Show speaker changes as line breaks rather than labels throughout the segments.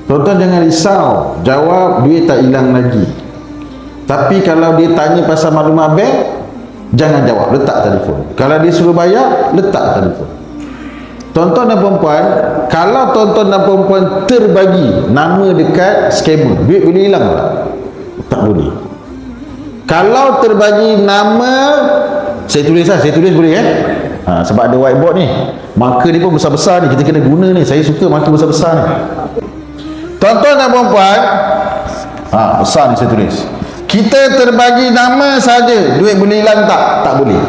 Tuan-tuan jangan risau, jawab duit tak hilang lagi. Tapi kalau dia tanya pasal maklumat bank, jangan jawab, letak telefon. Kalau dia suruh bayar, letak telefon. Tuan-tuan dan perempuan, kalau tuan-tuan dan perempuan terbagi nama dekat scammer, duit boleh hilang tak? Tak boleh. Kalau terbagi nama, saya tulis boleh kan? Sebab ada whiteboard ni, marker ni pun besar-besar ni, kita kena guna ni. Saya suka marker besar-besar ni. Tuan-tuan dan perempuan, besar ni saya tulis. Kita terbagi nama saja, duit boleh hilang tak? Tak boleh.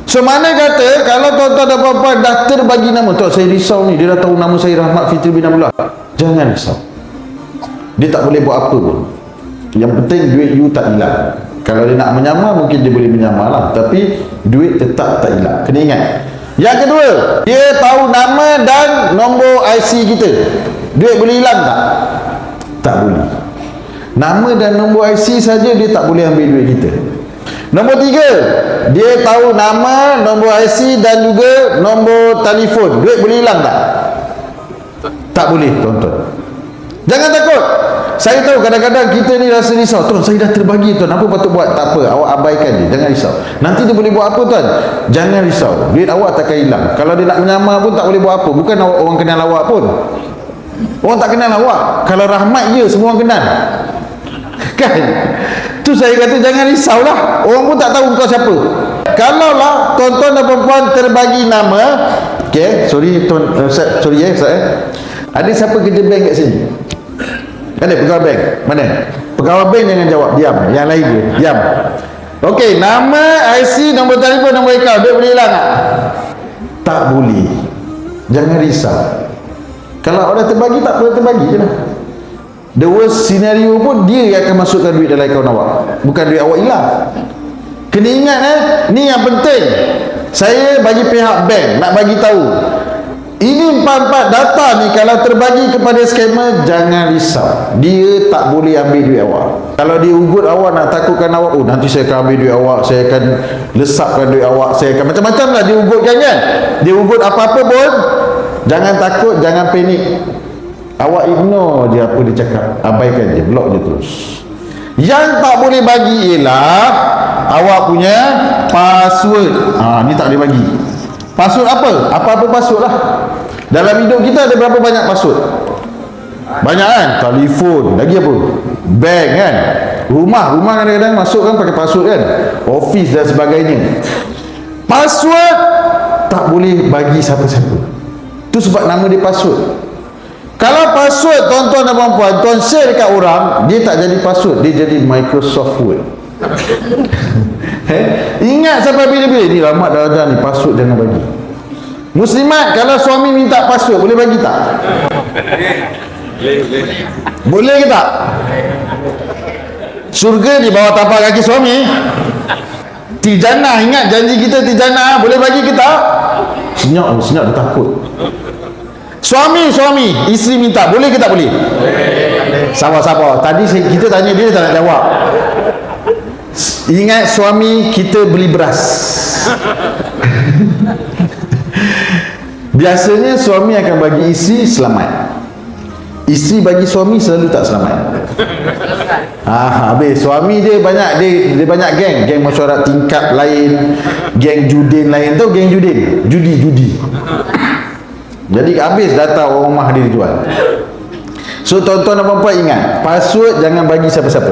So mana kata kalau tuan-tuan dan perempuan dah terbagi nama, tuan saya risau ni, dia dah tahu nama saya Rahmat Fitri bin Abdullah. Jangan risau. Dia tak boleh buat apa pun. Yang penting duit you tak hilang. Kalau dia nak menyamar, mungkin dia boleh menyamar lah, tapi duit tetap tak hilang. Kena ingat. Yang kedua, dia tahu nama dan nombor IC kita. Duit boleh hilang tak? Tak boleh. Nama dan nombor IC saja dia tak boleh ambil duit kita. Nombor tiga, dia tahu nama, nombor IC dan juga nombor telefon. Duit boleh hilang tak? Tak boleh, tuan-tuan. Jangan takut. Saya tahu kadang-kadang kita ni rasa risau. Tuan, saya dah terbagi tuan, apa patut buat? Tak apa, awak abaikan dia. Jangan risau. Nanti dia boleh buat apa tuan? Jangan risau. Duit awak takkan hilang. Kalau dia nak menyamar pun tak boleh buat apa. Bukan awak orang kenal awak pun. Orang tak kenal awak. Kalau Rahmat je, semua orang kenal. Kan? Tu saya kata jangan risaulah. Orang pun tak tahu kau siapa. Kalau lah tuan-tuan dan perempuan terbagi nama, sorry tuan, ada siapa kerja bank kat sini? Ada pegawai bank? Mana? Pegawai bank jangan jawab, diam. Yang lain je, diam. Okey, nama, IC, nombor telefon, nombor akaun, duit boleh hilang tak? Tak boleh. Jangan risau. Kalau orang terbagi, tak boleh terbagi je lah. The worst scenario pun dia yang akan masukkan duit dalam akaun awak, bukan duit awak hilang. Kena ingat ni yang penting. Saya bagi pihak bank nak bagi tahu, ini empat data ni kalau terbagi kepada scammer, jangan risau, dia tak boleh ambil duit awak. Kalau dia ugut awak, nak takutkan awak, oh nanti saya akan ambil duit awak, saya akan lesapkan duit awak, saya akan macam-macam lah dia ugutkan kan. Dia ugut apa-apa pun, jangan takut, jangan panik. Awak ignore je apa dia cakap, abaikan je, block je terus. Yang tak boleh bagi ialah awak punya password. Ni tak boleh bagi. Password apa? Apa-apa password lah. Dalam hidup kita ada berapa banyak password? Banyak kan? Telefon, lagi apa? Bank kan? Rumah kadang-kadang masuk kan pakai password kan? Office dan sebagainya. Password tak boleh bagi siapa-siapa. Tu sebab nama dia password. Kalau password tuan-tuan dan puan-puan, tuan share dekat orang, dia tak jadi password, dia jadi Microsoft Word. Ingat sampai bila-bila ni, Rahmat dah ada ni, password jangan bagi. Muslimat, kalau suami minta password, boleh bagi tak? Boleh ke tak? Surga di bawah tapak kaki suami. Tijanah, ingat janji kita tijanah, boleh bagi ke tak? Senyap dia takut. Suami, isteri minta, boleh ke tak boleh? Sabar. Tadi kita tanya dia tak nak jawab. Ingat suami kita beli beras. Biasanya suami akan bagi isteri selamat. Isteri bagi suami selalu tak selamat. Habis suami dia banyak geng mesyuarat tingkat lain, geng judin lain tu, geng judi. Jadi habis data orang rumah dia jual. So tuan-tuan dan puan-puan ingat, password jangan bagi siapa-siapa.